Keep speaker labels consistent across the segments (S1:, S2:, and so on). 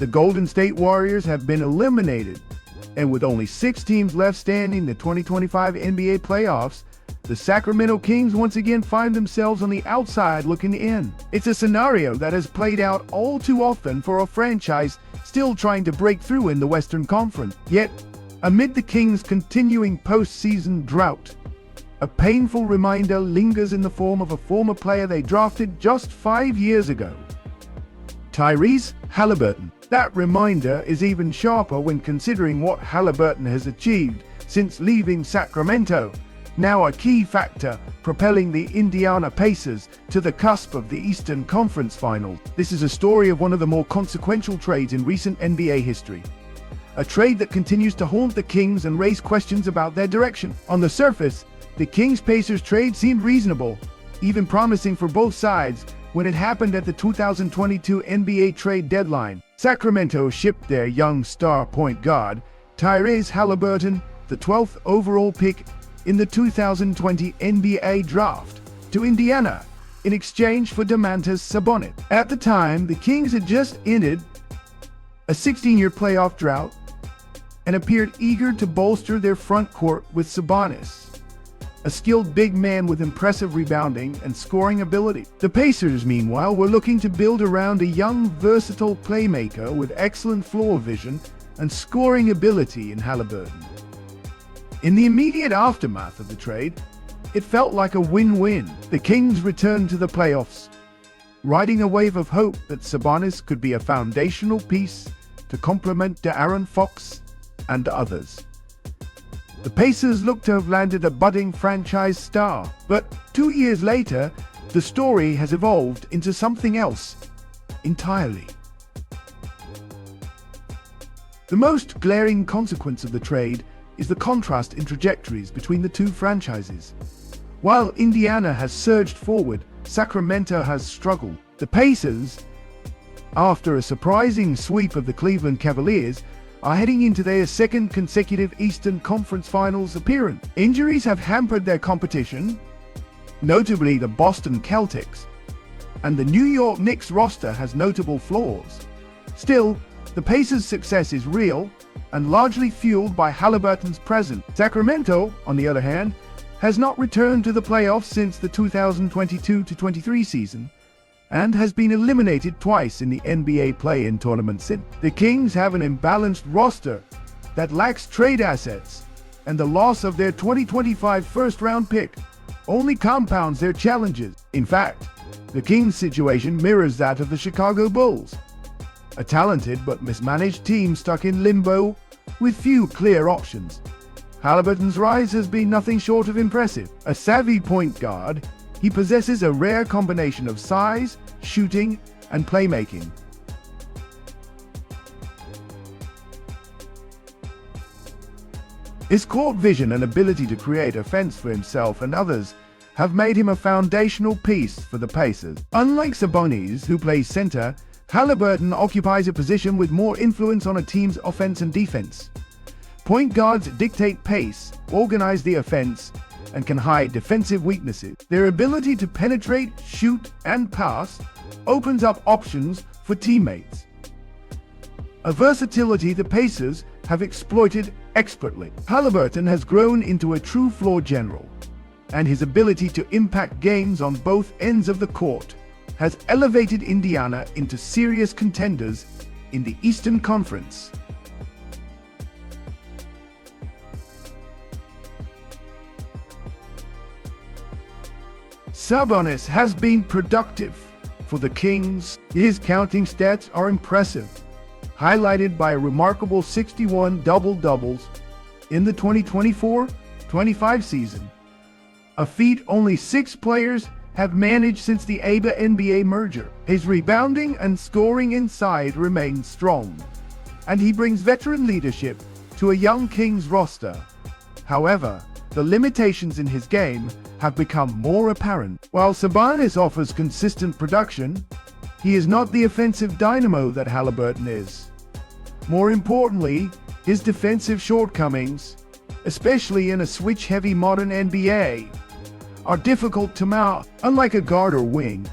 S1: The Golden State Warriors have been eliminated, and with only 6 teams left standing in the 2025 NBA playoffs, the Sacramento Kings once again find themselves on the outside looking in. It's a scenario that has played out all too often for a franchise still trying to break through in the Western Conference. Yet, amid the Kings' continuing postseason drought, a painful reminder lingers in the form of a former player they drafted just 5 years ago, Tyrese Haliburton. That reminder is even sharper when considering what Haliburton has achieved since leaving Sacramento, now a key factor propelling the Indiana Pacers to the cusp of the Eastern Conference Finals. This is a story of one of the more consequential trades in recent NBA history. A trade that continues to haunt the Kings and raise questions about their direction. On the surface, the Kings-Pacers trade seemed reasonable, even promising for both sides when it happened at the 2022 NBA trade deadline. Sacramento shipped their young star point guard, Tyrese Haliburton, the 12th overall pick in the 2020 NBA draft, to Indiana in exchange for Domantas Sabonis. At the time, the Kings had just ended a 16-year playoff drought and appeared eager to bolster their front court with Sabonis, a skilled big man with impressive rebounding and scoring ability. The Pacers, meanwhile, were looking to build around a young, versatile playmaker with excellent floor vision and scoring ability in Haliburton. In the immediate aftermath of the trade, it felt like a win-win. The Kings returned to the playoffs, riding a wave of hope that Sabonis could be a foundational piece to complement De'Aaron Fox and others. The Pacers looked to have landed a budding franchise star, but 2 years later, the story has evolved into something else entirely. The most glaring consequence of the trade is the contrast in trajectories between the two franchises. While Indiana has surged forward, Sacramento has struggled. The Pacers, after a surprising sweep of the Cleveland Cavaliers, are heading into their second consecutive Eastern Conference Finals appearance. Injuries have hampered their competition, notably the Boston Celtics, and the New York Knicks roster has notable flaws. Still, the Pacers' success is real and largely fueled by Haliburton's presence. Sacramento, on the other hand, has not returned to the playoffs since the 2022-23 season and has been eliminated twice in the NBA play-in tournament since. The Kings have an imbalanced roster that lacks trade assets, and the loss of their 2025 first-round pick only compounds their challenges. In fact, the Kings' situation mirrors that of the Chicago Bulls, a talented but mismanaged team stuck in limbo with few clear options. Haliburton's rise has been nothing short of impressive. A savvy point guard, he possesses a rare combination of size, shooting, and playmaking. His court vision and ability to create offense for himself and others have made him a foundational piece for the Pacers. Unlike Sabonis, who plays center, Haliburton occupies a position with more influence on a team's offense and defense. Point guards dictate pace, organize the offense, and can hide defensive weaknesses. Their ability to penetrate, shoot, and pass opens up options for teammates, a versatility the Pacers have exploited expertly. Haliburton has grown into a true floor general, and his ability to impact games on both ends of the court has elevated Indiana into serious contenders in the Eastern Conference. Sabonis has been productive for the Kings. His counting stats are impressive, highlighted by a remarkable 61 double-doubles in the 2024-25 season, a feat only 6 players have managed since the ABA-NBA merger. His rebounding and scoring inside remain strong, and he brings veteran leadership to a young Kings roster. However, the limitations in his game have become more apparent. While Sabonis offers consistent production, he is not the offensive dynamo that Haliburton is. More importantly, his defensive shortcomings, especially in a switch-heavy modern NBA, are difficult to mount. Unlike a guard or wing,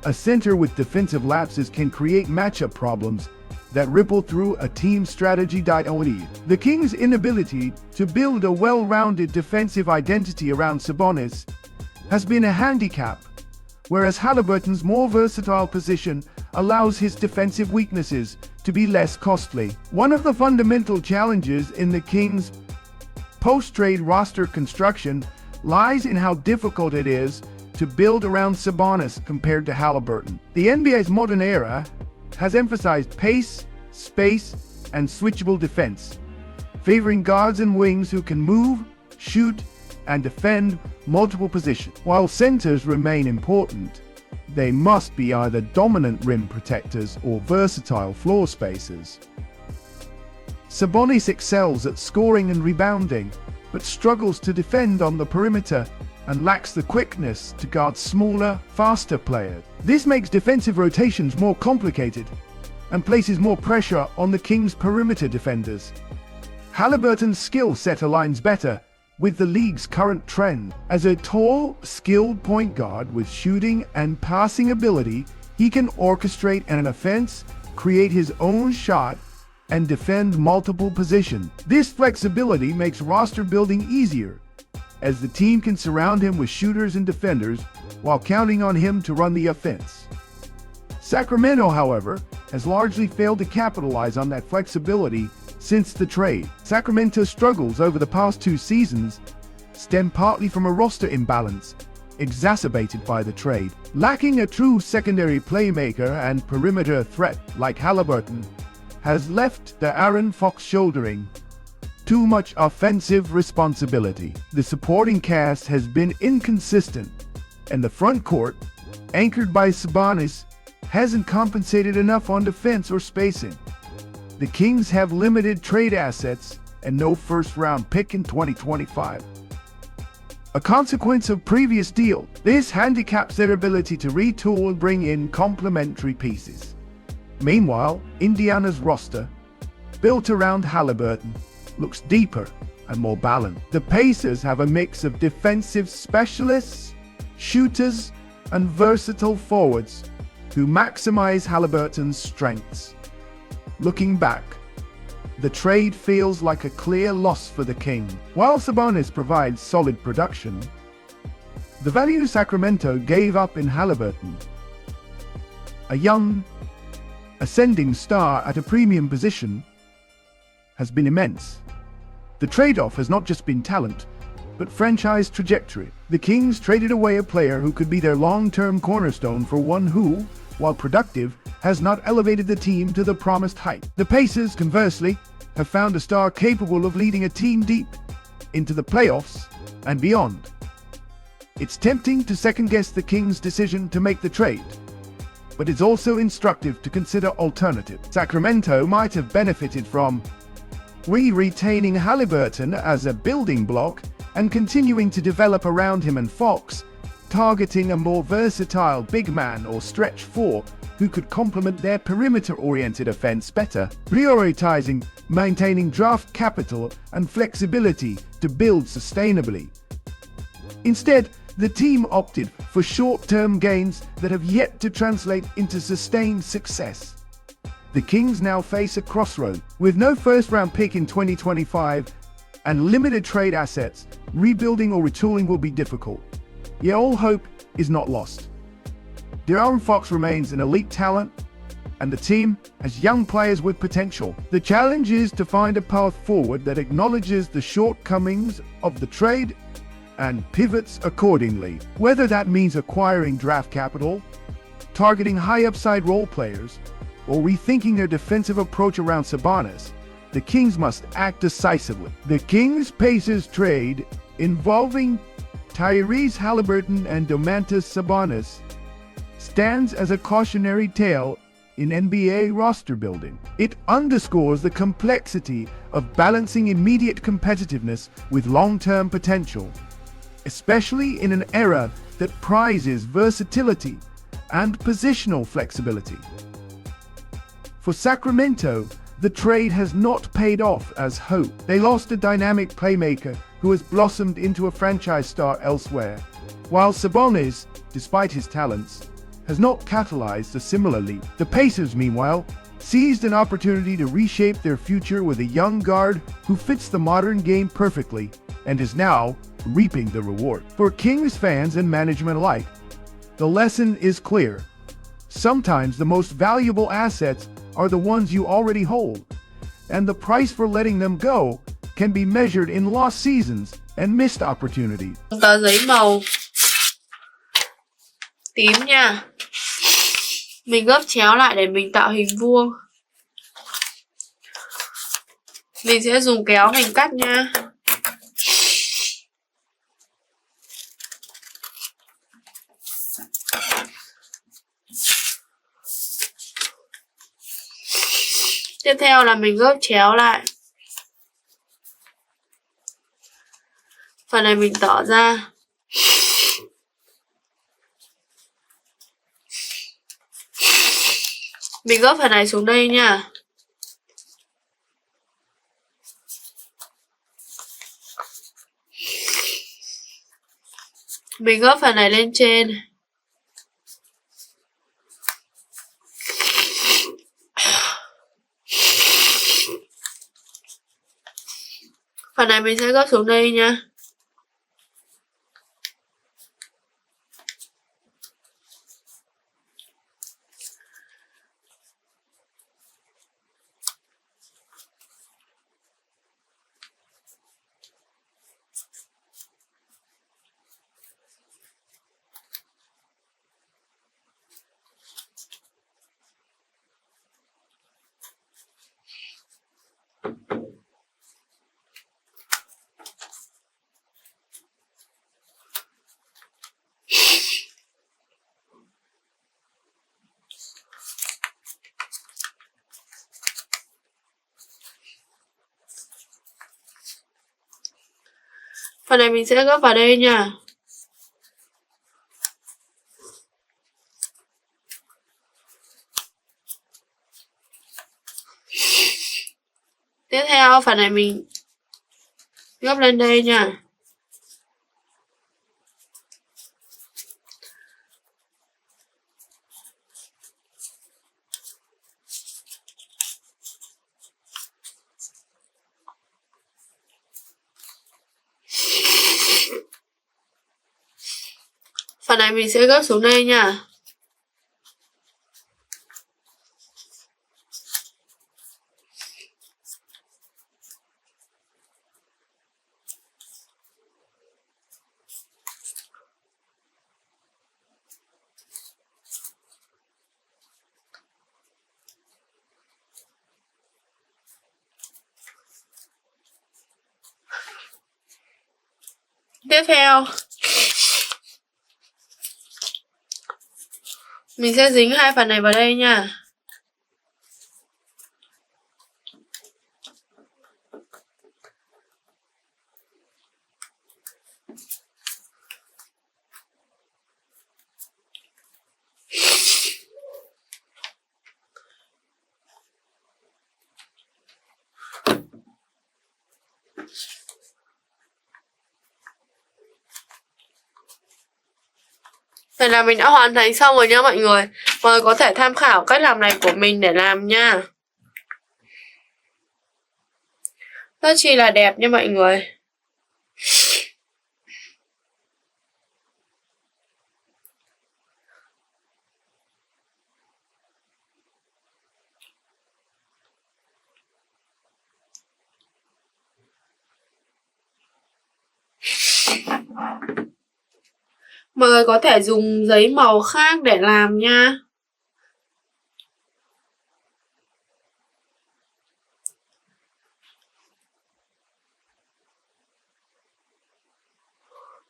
S1: a center with defensive lapses can create matchup problems that ripple through a team strategy. The Kings' inability to build a well-rounded defensive identity around Sabonis has been a handicap, whereas Haliburton's more versatile position allows his defensive weaknesses to be less costly. One of the fundamental challenges in the Kings' post-trade roster construction lies in how difficult it is to build around Sabonis compared to Haliburton. The NBA's modern era has emphasized pace, space, and switchable defense, favoring guards and wings who can move, shoot, and defend multiple positions. While centers remain important, they must be either dominant rim protectors or versatile floor spacers. Sabonis excels at scoring and rebounding, but struggles to defend on the perimeter and lacks the quickness to guard smaller, faster players. This makes defensive rotations more complicated and places more pressure on the Kings' perimeter defenders. Haliburton's skill set aligns better with the league's current trend. As a tall, skilled point guard with shooting and passing ability, he can orchestrate an offense, create his own shot, and defend multiple positions. This flexibility makes roster building easier, as the team can surround him with shooters and defenders while counting on him to run the offense. Sacramento, however, has largely failed to capitalize on that flexibility since the trade. Sacramento's struggles over the past 2 seasons stem partly from a roster imbalance exacerbated by the trade. Lacking a true secondary playmaker and perimeter threat like Haliburton has left the Aaron Fox shouldering too much offensive responsibility. The supporting cast has been inconsistent, and the front court, anchored by Sabonis, hasn't compensated enough on defense or spacing. The Kings have limited trade assets and no first-round pick in 2025. A consequence of previous deals, this handicaps their ability to retool and bring in complementary pieces. Meanwhile, Indiana's roster, built around Haliburton, looks deeper and more balanced. The Pacers have a mix of defensive specialists, shooters, and versatile forwards who maximize Haliburton's strengths. Looking back, the trade feels like a clear loss for the Kings. While Sabonis provides solid production, the value Sacramento gave up in Haliburton, a young, ascending star at a premium position, has been immense. The trade-off has not just been talent, but franchise trajectory. The Kings traded away a player who could be their long-term cornerstone for one who, while productive, has not elevated the team to the promised height. The Pacers, conversely, have found a star capable of leading a team deep into the playoffs and beyond. It's tempting to second-guess the Kings' decision to make the trade, but it's also instructive to consider alternatives. Sacramento might have benefited from retaining Haliburton as a building block and continuing to develop around him and Fox, targeting a more versatile big man or stretch four who could complement their perimeter-oriented offense better, prioritizing maintaining draft capital and flexibility to build sustainably. Instead, the team opted for short-term gains that have yet to translate into sustained success. The Kings now face a crossroad. With no first-round pick in 2025 and limited trade assets, rebuilding or retooling will be difficult. Yet all hope is not lost. De'Aaron Fox remains an elite talent, and the team has young players with potential. The challenge is to find a path forward that acknowledges the shortcomings of the trade and pivots accordingly. Whether that means acquiring draft capital, targeting high-upside role players, or rethinking their defensive approach around Sabonis, the Kings must act decisively. The Kings-Pacers trade involving Tyrese Haliburton and Domantas Sabonis stands as a cautionary tale in NBA roster building. It underscores the complexity of balancing immediate competitiveness with long-term potential, especially in an era that prizes versatility and positional flexibility. For Sacramento, the trade has not paid off as hoped. They lost a dynamic playmaker who has blossomed into a franchise star elsewhere, while Sabonis, despite his talents, has not catalyzed a similar leap. The Pacers, meanwhile, seized an opportunity to reshape their future with a young guard who fits the modern game perfectly and is now reaping the reward. For Kings fans and management alike, the lesson is clear. Sometimes the most valuable assets are the ones you already hold, and the price for letting them go can be measured in lost seasons and missed opportunities.
S2: Tờ giấy màu tím nha. Mình gấp chéo lại để mình tạo hình vuông. Mình sẽ dùng kéo mình cắt nha. Tiếp theo là mình gấp chéo lại. Phần này mình tỏ ra. Mình gấp phần này xuống đây nha. Mình gấp phần này lên trên. Phần này mình sẽ gấp xuống đây nha. Phần này mình sẽ gấp vào đây nha. Tiếp theo phần này mình gấp lên đây nha. Phần này mình sẽ gấp xuống đây nha. Tiếp theo mình sẽ dính hai phần này vào đây nha. Vậy là mình đã hoàn thành xong rồi nha mọi người. Mọi người có thể tham khảo cách làm này của mình để làm nha. Rất chi là đẹp nha mọi người. Mọi người có thể dùng giấy màu khác để làm nha.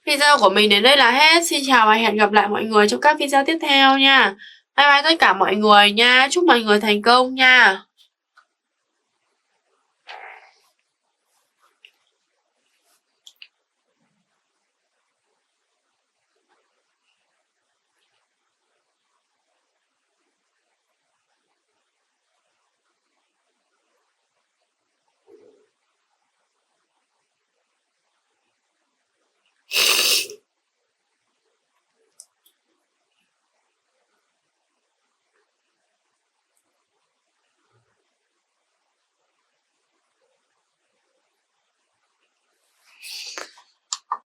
S2: Video của mình đến đây là hết. Xin chào và hẹn gặp lại mọi người trong các video tiếp theo nha. Bye bye tất cả mọi người nha. Chúc mọi người thành công nha.